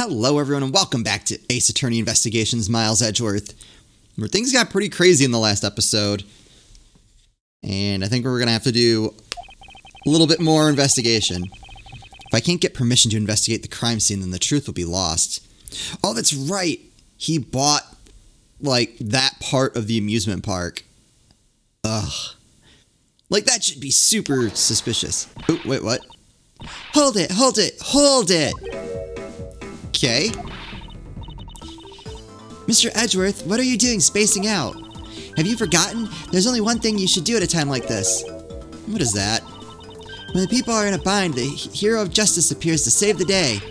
Hello everyone and welcome back to Ace Attorney Investigations, Miles Edgeworth, where things got pretty crazy in the last episode. And I think we're going to have to do a little bit more investigation. If I can't get permission to investigate the crime scene, then the truth will be lost. Oh, that's right! He bought, that part of the amusement park. Ugh. That should be super suspicious. Oh, wait, what? Hold it! Hold it! Hold it! Okay. Mr. Edgeworth, what are you doing spacing out? Have you forgotten? There's only one thing you should do at a time like this. What is that? When the people are in a bind, the hero of justice appears to save the day.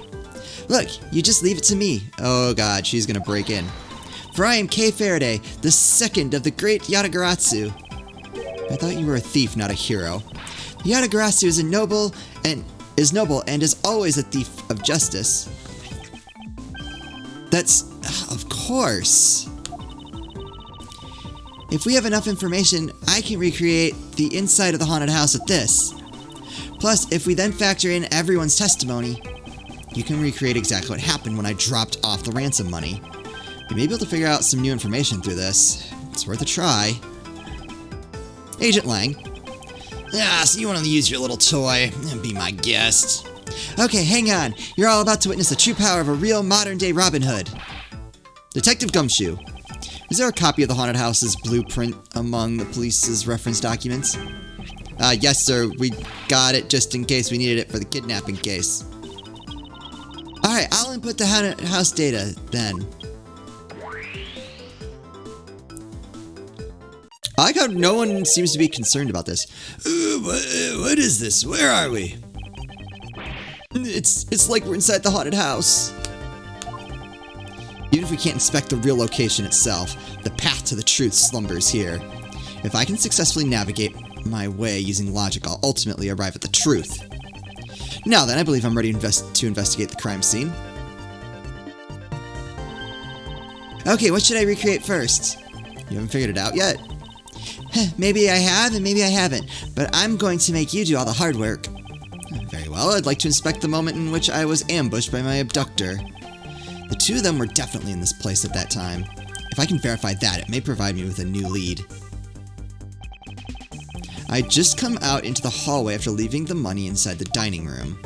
Look, you just leave it to me. Oh god, she's gonna break in. For I am Kay Faraday, the second of the great Yatagarasu. I thought you were a thief, not a hero. Yatagarasu is noble and is always a thief of justice. That's... of course. If we have enough information, I can recreate the inside of the haunted house with this. Plus, if we then factor in everyone's testimony, you can recreate exactly what happened when I dropped off the ransom money. You may be able to figure out some new information through this. It's worth a try. Agent Lang. So you want to use your little toy and be my guest. Okay, hang on. You're all about to witness the true power of a real modern-day Robin Hood. Detective Gumshoe. Is there a copy of the haunted house's blueprint among the police's reference documents? Yes, sir. We got it just in case we needed it for the kidnapping case. Alright, I'll input the haunted house data, then. I like how no one seems to be concerned about this. What is this? Where are we? It's like we're inside the haunted house. Even if we can't inspect the real location itself, the path to the truth slumbers here. If I can successfully navigate my way using logic, I'll ultimately arrive at the truth. Now then, I believe I'm ready to investigate the crime scene. Okay, what should I recreate first? You haven't figured it out yet? Maybe I have and maybe I haven't, but I'm going to make you do all the hard work. Very well, I'd like to inspect the moment in which I was ambushed by my abductor. The two of them were definitely in this place at that time. If I can verify that, it may provide me with a new lead. I'd just come out into the hallway after leaving the money inside the dining room.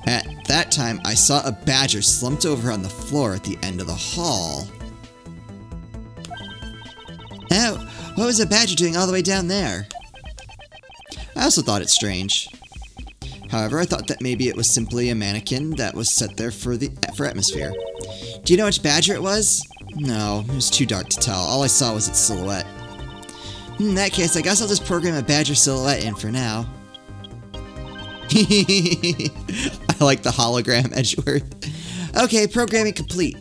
At that time, I saw a badger slumped over on the floor at the end of the hall. Oh, what was a badger doing all the way down there? I also thought it strange. However, I thought that maybe it was simply a mannequin that was set there for atmosphere. Do you know which badger it was? No, it was too dark to tell. All I saw was its silhouette. In that case, I guess I'll just program a badger silhouette in for now. I like the hologram, Edgeworth. Okay, programming complete.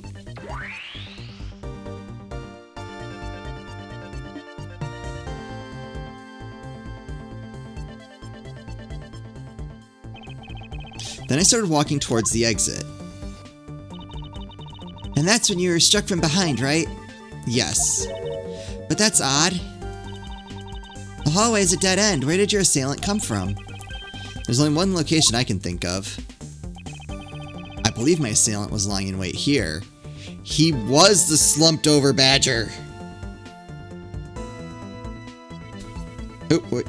Then I started walking towards the exit. And that's when you were struck from behind, right? Yes. But that's odd. The hallway is a dead end. Where did your assailant come from? There's only one location I can think of. I believe my assailant was lying in wait here. He was the slumped over badger. Oh, wait.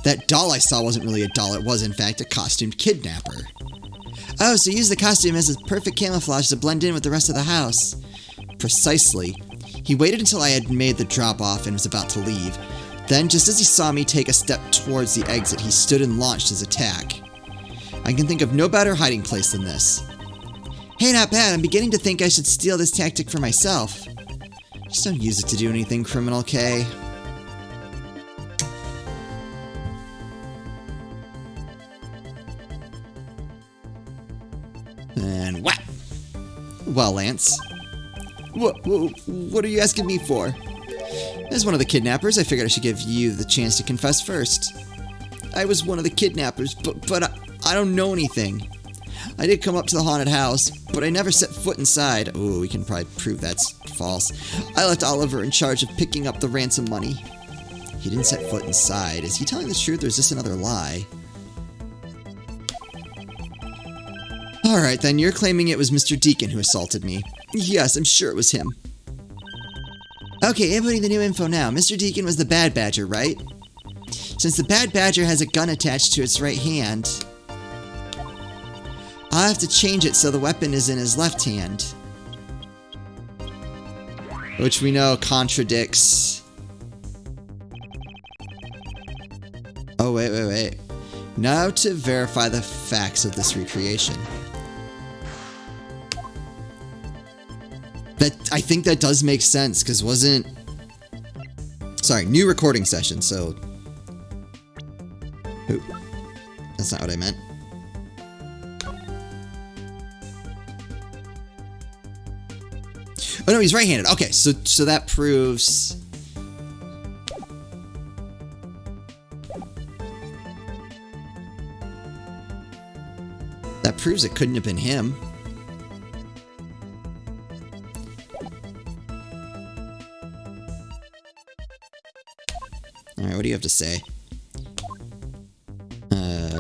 That doll I saw wasn't really a doll, it was in fact a costumed kidnapper. Oh, so use the costume as a perfect camouflage to blend in with the rest of the house. Precisely. He waited until I had made the drop-off and was about to leave. Then, just as he saw me take a step towards the exit, he stood and launched his attack. I can think of no better hiding place than this. Hey, not bad, I'm beginning to think I should steal this tactic for myself. Just don't use it to do anything criminal, Kay. And whap! Well, Lance. What are you asking me for? As one of the kidnappers, I figured I should give you the chance to confess first. I was one of the kidnappers, but I don't know anything. I did come up to the haunted house, but I never set foot inside. Ooh, we can probably prove that's false. I left Oliver in charge of picking up the ransom money. He didn't set foot inside. Is he telling the truth or is this another lie? Alright then, you're claiming it was Mr. Deacon who assaulted me. Yes, I'm sure it was him. Okay, inputting the new info now. Mr. Deacon was the Bad Badger, right? Since the Bad Badger has a gun attached to its right hand, I'll have to change it so the weapon is in his left hand. Which we know contradicts... Oh, wait. Now to verify the facts of this recreation. I think that does make sense, because wasn't... Sorry, new recording session, so... Ooh, that's not what I meant. Oh no, he's right-handed. Okay, so that proves... That proves it couldn't have been him. Alright, what do you have to say?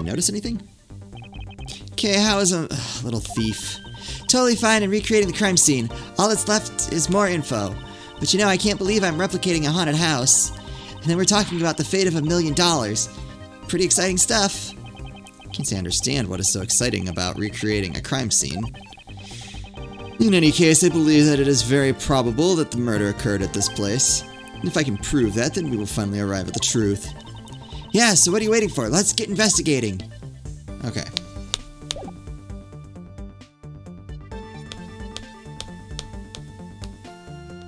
Notice anything? Okay, how is a little thief? Totally fine in recreating the crime scene. All that's left is more info. But you know, I can't believe I'm replicating a haunted house. And then we're talking about the fate of $1 million. Pretty exciting stuff. Can't say I understand what is so exciting about recreating a crime scene. In any case, I believe that it is very probable that the murder occurred at this place. And if I can prove that, then we will finally arrive at the truth. Yeah, so what are you waiting for? Let's get investigating. Okay.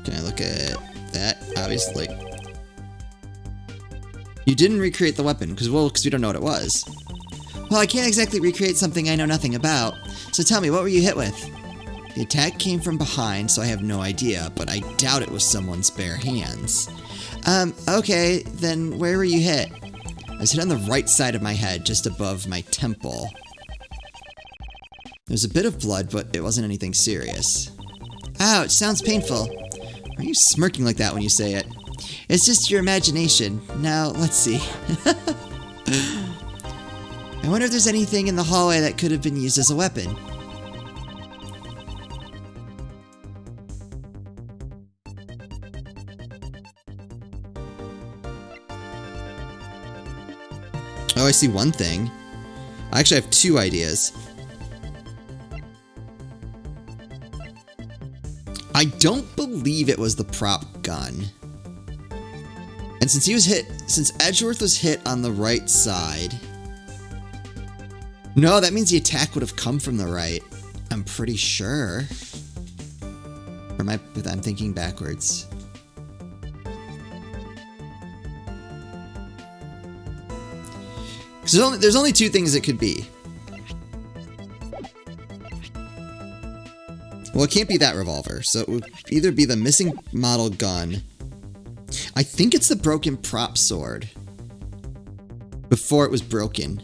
Can I look at that? Obviously. You didn't recreate the weapon, because we don't know what it was. Well, I can't exactly recreate something I know nothing about. So tell me, what were you hit with? The attack came from behind, so I have no idea, but I doubt it was someone's bare hands. Okay, then where were you hit? I was hit on the right side of my head, just above my temple. There's a bit of blood, but it wasn't anything serious. Ouch, sounds painful. Why are you smirking like that when you say it? It's just your imagination. Now, let's see. I wonder if there's anything in the hallway that could have been used as a weapon. Oh, I see one thing. I actually have two ideas. I don't believe it was the prop gun. And since Edgeworth was hit on the right side... No, that means the attack would have come from the right. I'm pretty sure. Or I'm thinking backwards. Because there's only two things it could be. Well, it can't be that revolver, so it would either be the missing model gun. I think it's the broken prop sword. Before it was broken.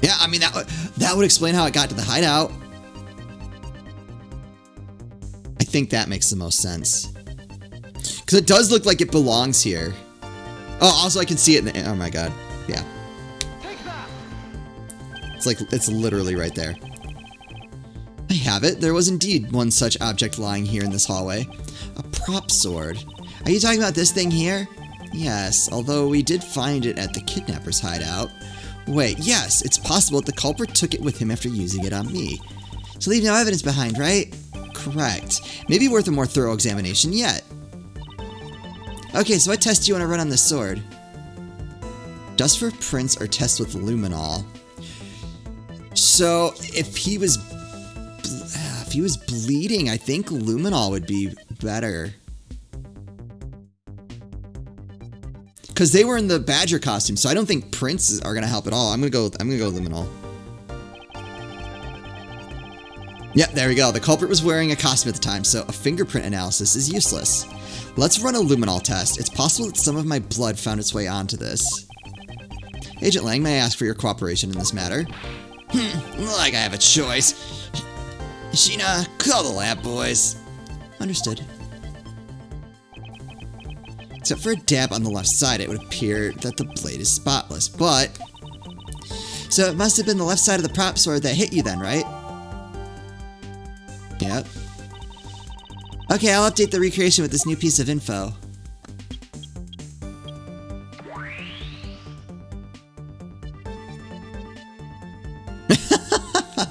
Yeah, I mean, that would explain how it got to the hideout. I think that makes the most sense. Because it does look like it belongs here. Oh, also I can see it in the... Oh my god. Yeah. It's literally right there. I have it. There was indeed one such object lying here in this hallway. A prop sword. Are you talking about this thing here? Yes, although we did find it at the kidnapper's hideout. Wait, yes, it's possible that the culprit took it with him after using it on me. So leave no evidence behind, right? Correct. Maybe worth a more thorough examination yet. Okay, so what test do you want to run on this sword? Dust for prints or test with luminol. So, if he was bleeding, I think luminol would be better. Because they were in the badger costume, so I don't think prints are gonna help at all. I'm gonna go luminol. Yep, there we go. The culprit was wearing a costume at the time, so a fingerprint analysis is useless. Let's run a luminol test. It's possible that some of my blood found its way onto this. Agent Lang, may I ask for your cooperation in this matter? Like I have a choice. Sheena, call the lab boys. Understood. Except for a dab on the left side, it would appear that the blade is spotless, but... So it must have been the left side of the prop sword that hit you then, right? Yep. Okay, I'll update the recreation with this new piece of info.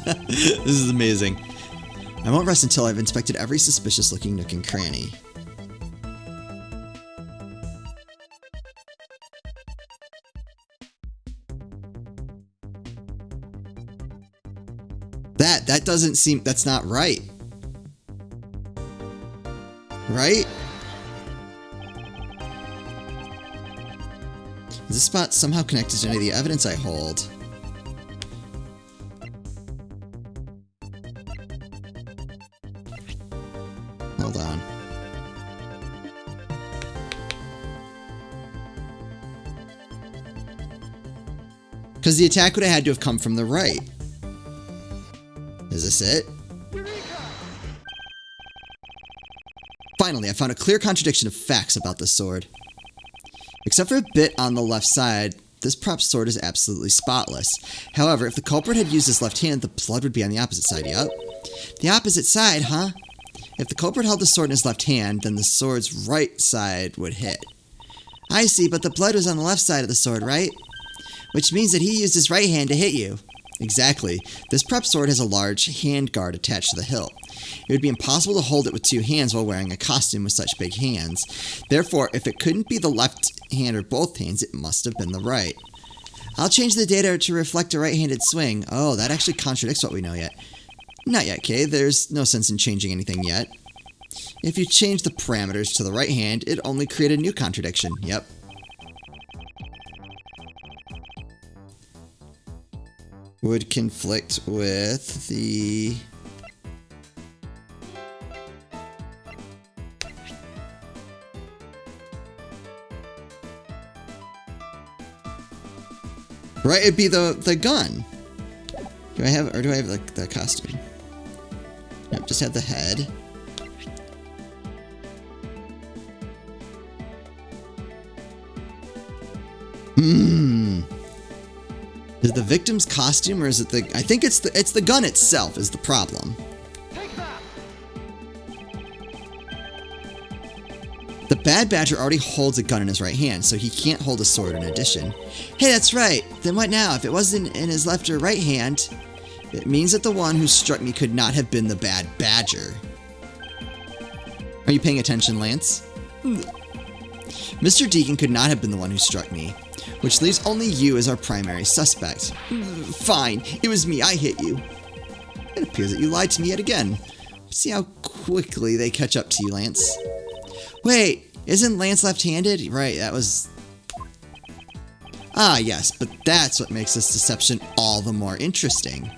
This is amazing. I won't rest until I've inspected every suspicious-looking nook and cranny. That doesn't seem... That's not right. Right? Is this spot somehow connected to any of the evidence I hold? Hold on. Because the attack would have had to have come from the right. Is this it? Finally, I found a clear contradiction of facts about this sword. Except for a bit on the left side, this prop sword is absolutely spotless. However, if the culprit had used his left hand, the blood would be on the opposite side. Yup. The opposite side, huh? If the culprit held the sword in his left hand, then the sword's right side would hit. I see, but the blood was on the left side of the sword, right? Which means that he used his right hand to hit you. Exactly. This prep sword has a large hand guard attached to the hilt. It would be impossible to hold it with two hands while wearing a costume with such big hands. Therefore, if it couldn't be the left hand or both hands, it must have been the right. I'll change the data to reflect a right-handed swing. Oh, that actually contradicts what we know yet. Not yet, Kay. There's no sense in changing anything yet. If you change the parameters to the right hand, it only create a new contradiction. Yep. Would conflict with the... Right, it'd be the gun. Do I have, or do I have like the costume? Nope, just have the head. Is it the victim's costume or is it the... I think it's the gun itself is the problem. The bad badger already holds a gun in his right hand, so he can't hold a sword in addition. Hey, that's right. Then what now? If it wasn't in his left or right hand, it means that the one who struck me could not have been the bad badger. Are you paying attention, Lance? Mr. Deacon could not have been the one who struck me, which leaves only you as our primary suspect. Fine, it was me, I hit you. It appears that you lied to me yet again. See how quickly they catch up to you, Lance. Wait, isn't Lance left-handed? Right, that was... Ah, yes, but that's what makes this deception all the more interesting.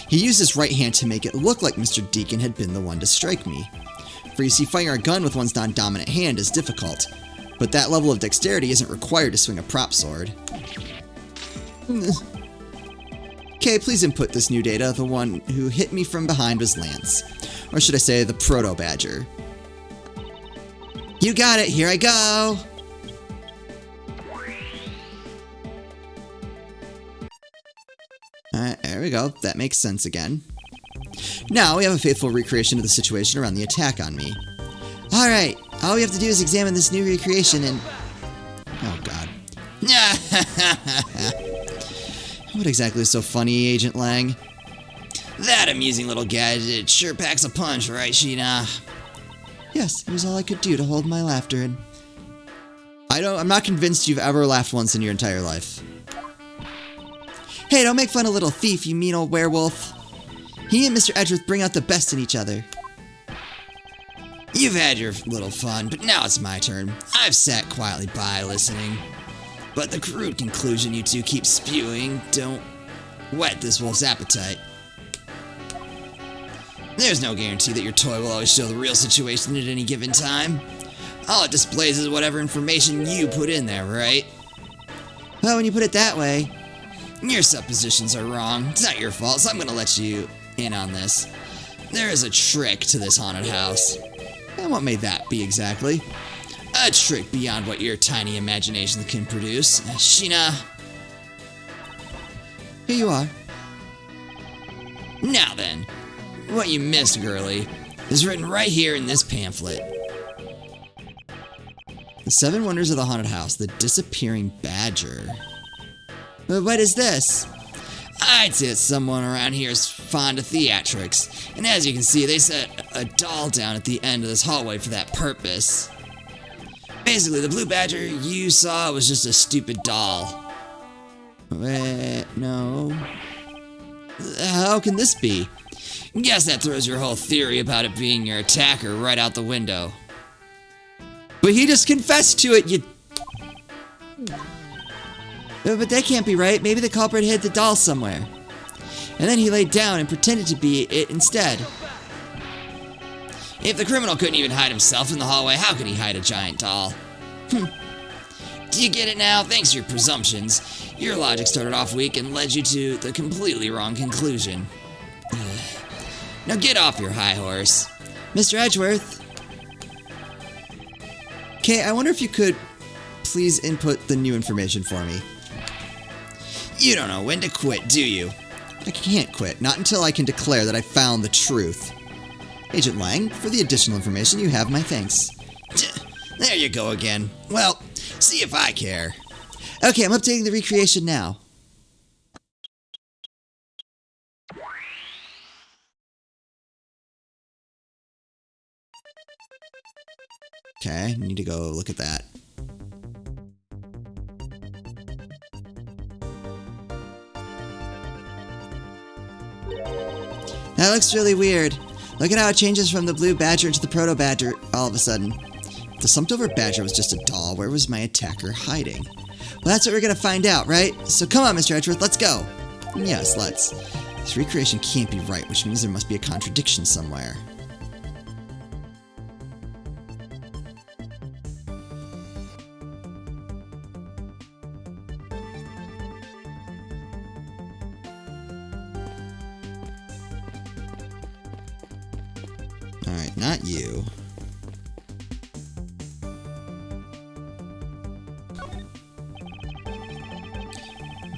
He used his right hand to make it look like Mr. Deacon had been the one to strike me. For you see, firing a gun with one's non-dominant hand is difficult, but that level of dexterity isn't required to swing a prop sword. Okay, please input this new data. The one who hit me from behind was Lance. Or should I say, the proto-badger. You got it, here I go! Alright, there we go. That makes sense again. Now we have a faithful recreation of the situation around the attack on me. Alright, all we have to do is examine this new recreation and... Oh god. What exactly is so funny, Agent Lang? That amusing little gadget sure packs a punch, right, Sheena? Yes, it was all I could do to hold my laughter in. I'm not convinced you've ever laughed once in your entire life. Hey, don't make fun of little thief, you mean old werewolf. He and Mr. Edgeworth bring out the best in each other. You've had your little fun, but now it's my turn. I've sat quietly by listening. But the crude conclusion you two keep spewing don't whet this wolf's appetite. There's no guarantee that your toy will always show the real situation at any given time. All it displays is whatever information you put in there, right? Well, when you put it that way, your suppositions are wrong. It's not your fault, so I'm gonna let you in on this. There is a trick to this haunted house. And what may that be exactly? A trick beyond what your tiny imagination can produce. Sheena. Here you are. Now then, what you missed, girlie, is written right here in this pamphlet. The 7 Wonders of the Haunted House, the Disappearing Badger. But what is this? I'd say that someone around here is fond of theatrics, and as you can see, they set a doll down at the end of this hallway for that purpose. Basically, the blue badger you saw was just a stupid doll. Wait, no. How can this be? Guess that throws your whole theory about it being your attacker right out the window. But he just confessed to it, you... But that can't be right. Maybe the culprit hid the doll somewhere. And then he laid down and pretended to be it instead. If the criminal couldn't even hide himself in the hallway, how could he hide a giant doll? Do you get it now? Thanks to your presumptions, your logic started off weak and led you to the completely wrong conclusion. Now get off your high horse. Mr. Edgeworth. Okay, I wonder if you could please input the new information for me. You don't know when to quit, do you? I can't quit, not until I can declare that I found the truth. Agent Lang, for the additional information, you have my thanks. There you go again. Well, see if I care. Okay, I'm updating the recreation now. Okay, I need to go look at that. That looks really weird. Look at how it changes from the blue badger to the proto badger all of a sudden. If the slumped-over badger was just a doll, where was my attacker hiding? Well, that's what we're gonna find out, right? So come on, Mr. Edgeworth, let's go. Yes, let's. This recreation can't be right, which means there must be a contradiction somewhere. Alright, not you.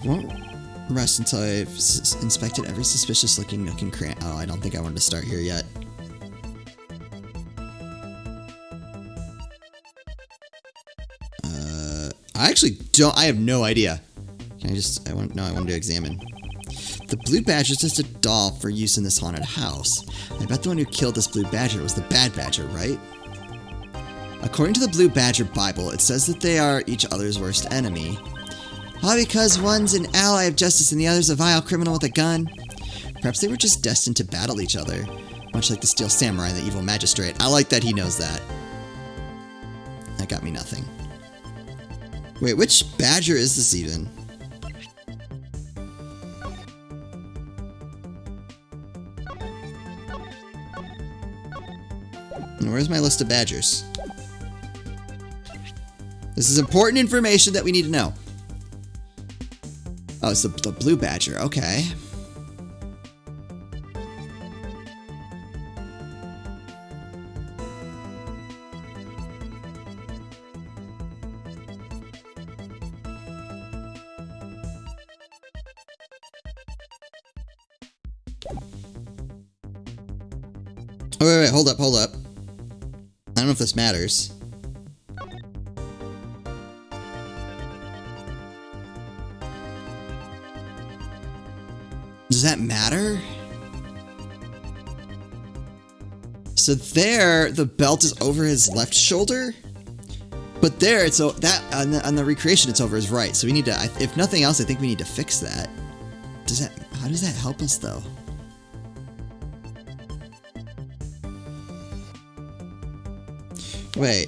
Won't rest until I've inspected every suspicious-looking nook and cranny. Oh, I don't think I wanted to start here yet. I actually don't. I have no idea. Can I just? I want to examine. The blue badger is just a doll for use in this haunted house. I bet the one who killed this blue badger was the bad badger, right? According to the Blue Badger Bible, it says that they are each other's worst enemy. All because one's an ally of justice and the other's a vile criminal with a gun. Perhaps they were just destined to battle each other, much like the Steel Samurai and the Evil Magistrate. I like that he knows that. That got me nothing. Wait, which badger is this even? And where's my list of badgers? This is important information that we need to know. Oh, it's the blue badger. Okay. Oh, wait, hold up. I don't know if this matters. Does that matter? So there, the belt is over his left shoulder, but there, it's that on the recreation, it's over his right. So we need to, if nothing else, I think we need to fix that. How does that help us though? Wait,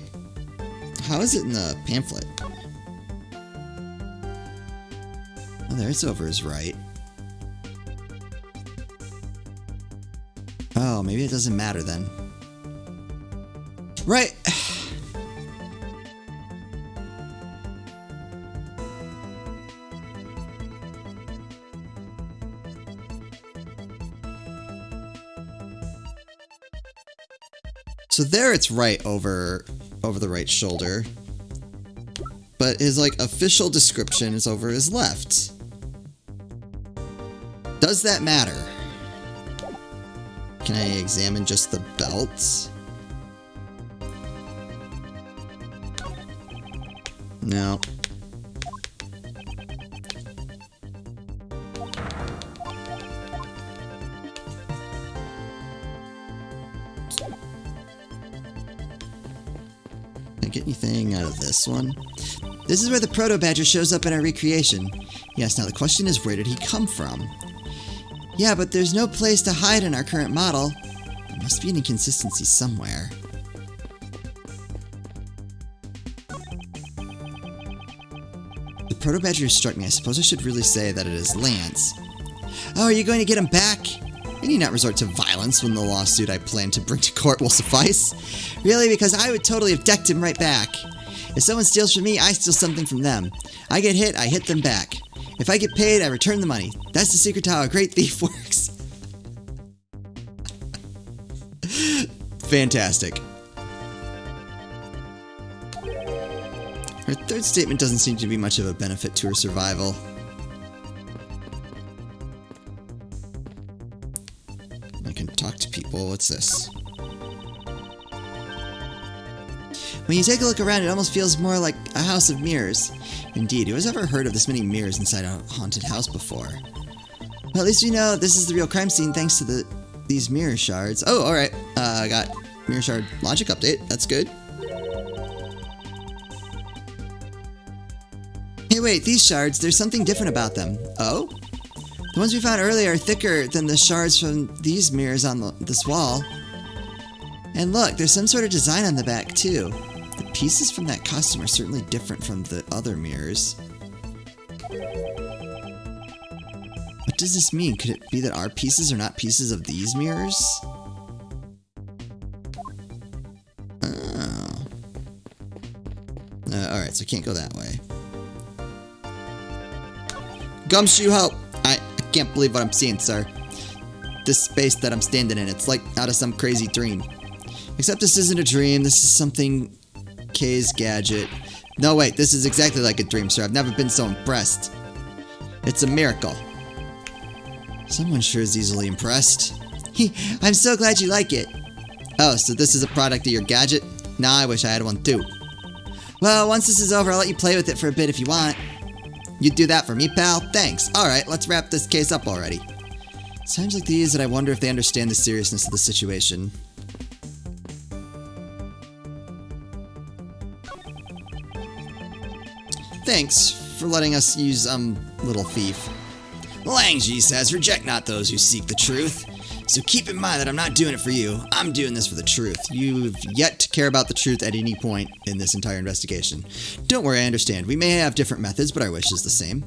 how is it in the pamphlet? Oh, there, it's over his right. Oh, maybe it doesn't matter then. Right. So there it's right over over the right shoulder. But his, like, official description is over his left. Does that matter? Can I examine just the belt? No. Can I get anything out of this one? This is where the proto-badger shows up in our recreation. Yes, now the question is, where did he come from? Yeah, but there's no place to hide in our current model. There must be an inconsistency somewhere. The proto-badger struck me. I suppose I should really say that it is Lance. Oh, are you going to get him back? I need not resort to violence when the lawsuit I plan to bring to court will suffice. Really, because I would totally have decked him right back. If someone steals from me, I steal something from them. I get hit, I hit them back. If I get paid, I return the money. That's the secret to how a great thief works. Fantastic. Her third statement doesn't seem to be much of a benefit to her survival. I can talk to people. What's this? When you take a look around, it almost feels more like a house of mirrors. Indeed, who has ever heard of this many mirrors inside a haunted house before? Well, at least we know this is the real crime scene thanks to these mirror shards. Oh, alright. I got mirror shard logic update. That's good. Hey, wait, these shards, there's something different about them. Oh? The ones we found earlier are thicker than the shards from these mirrors on this wall. And look, there's some sort of design on the back, too. The pieces from that costume are certainly different from the other mirrors. What does this mean? Could it be that our pieces are not pieces of these mirrors? Oh. Alright, so I can't go that way. Gumshoe, help! I can't believe what I'm seeing, sir. This space that I'm standing in, it's like out of some crazy dream. Except this isn't a dream, this is something... Kay's gadget. No, wait, this is exactly like a dream, sir. I've never been so impressed. It's a miracle. Someone sure is easily impressed. I'm so glad you like it. Oh, so this is a product of your gadget? Nah, I wish I had one too. Well, once this is over, I'll let you play with it for a bit if you want. You'd do that for me, pal? Thanks. Alright, let's wrap this case up already. It's times like these that I wonder if they understand the seriousness of the situation. Thanks for letting us use, little thief. Langji says, reject not those who seek the truth. So keep in mind that I'm not doing it for you. I'm doing this for the truth. You've yet to care about the truth at any point in this entire investigation. Don't worry, I understand. We may have different methods, but our wish is the same.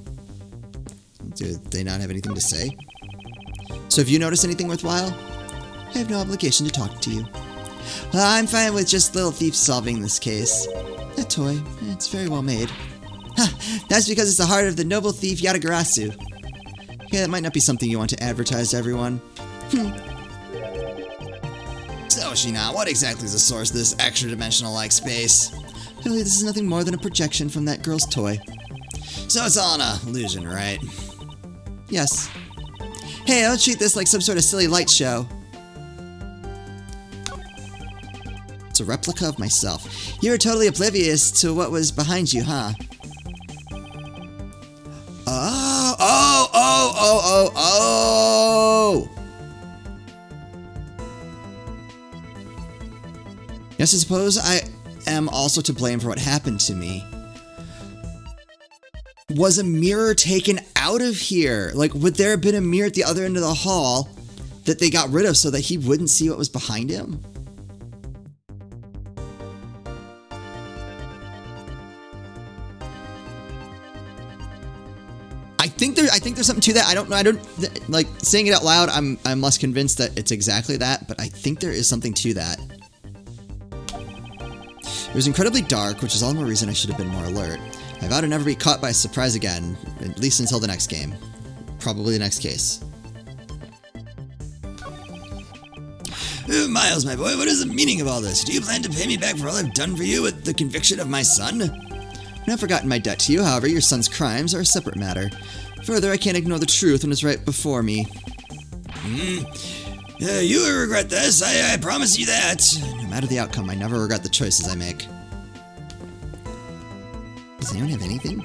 Do they not have anything to say? So if you notice anything worthwhile, I have no obligation to talk to you. Well, I'm fine with just Little Thief solving this case. That toy, it's very well made. That's because it's the heart of the noble thief Yatagarasu. Yeah, that might not be something you want to advertise to everyone. So, Shina, what exactly is the source of this extra-dimensional-like space? Really, this is nothing more than a projection from that girl's toy. So it's all an illusion, right? Yes. Hey, don't treat this like some sort of silly light show. It's a replica of myself. You were totally oblivious to what was behind you, huh? Oh! Yes, I suppose I am also to blame for what happened to me. Was a mirror taken out of here? Like, would there have been a mirror at the other end of the hall that they got rid of so that he wouldn't see what was behind him? I think there's something to that. I don't know. I don't like saying it out loud. I'm less convinced that it's exactly that, but I think there is something to that. It was incredibly dark, which is all the more reason I should have been more alert. I vow to never be caught by a surprise again, at least until the next game. Probably the next case. Miles, my boy, what is the meaning of all this? Do you plan to pay me back for all I've done for you with the conviction of my son? I've not forgotten my debt to you, however, your son's crimes are a separate matter. Further, I can't ignore the truth when it's right before me. You will regret this, I promise you that. No matter the outcome, I never regret the choices I make. Does anyone have anything?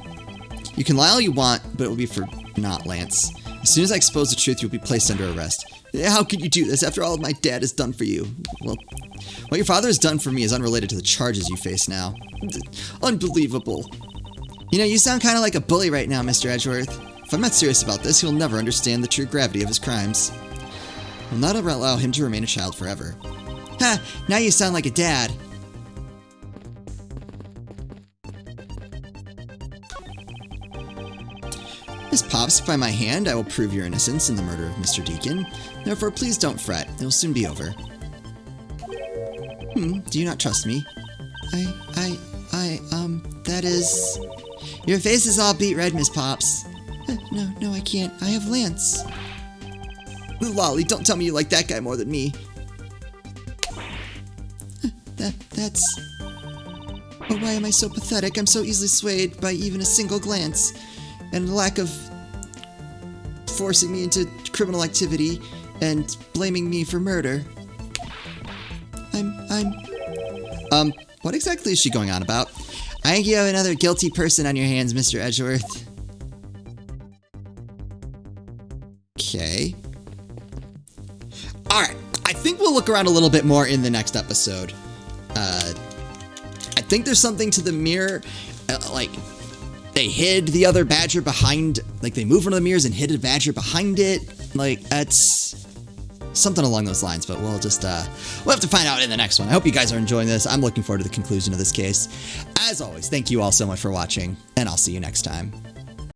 You can lie all you want, but it will be for naught, Lance. As soon as I expose the truth, you'll be placed under arrest. How could you do this after all my dad has done for you? Well, what your father has done for me is unrelated to the charges you face now. Unbelievable. You know, you sound kind of like a bully right now, Mr. Edgeworth. If I'm not serious about this, he'll never understand the true gravity of his crimes. I'll not allow him to remain a child forever. Ha! Now you sound like a dad. Miss Pops, by my hand, I will prove your innocence in the murder of Mr. Deacon. Therefore, please don't fret. It will soon be over. Do you not trust me? That is... Your face is all beet red, Miss Pops. No, I can't. I have Lance. Lolly, don't tell me you like that guy more than me. That's... Oh, why am I so pathetic? I'm so easily swayed by even a single glance. And the lack of forcing me into criminal activity and blaming me for murder. What exactly is she going on about? I think you have another guilty person on your hands, Mr. Edgeworth. Okay. Alright, I think we'll look around a little bit more in the next episode. I think there's something to the mirror, like... They hid the other badger behind, like they moved one of the mirrors and hid a badger behind it. Like, that's something along those lines, but we'll have to find out in the next one. I hope you guys are enjoying this. I'm looking forward to the conclusion of this case. As always, thank you all so much for watching, and I'll see you next time.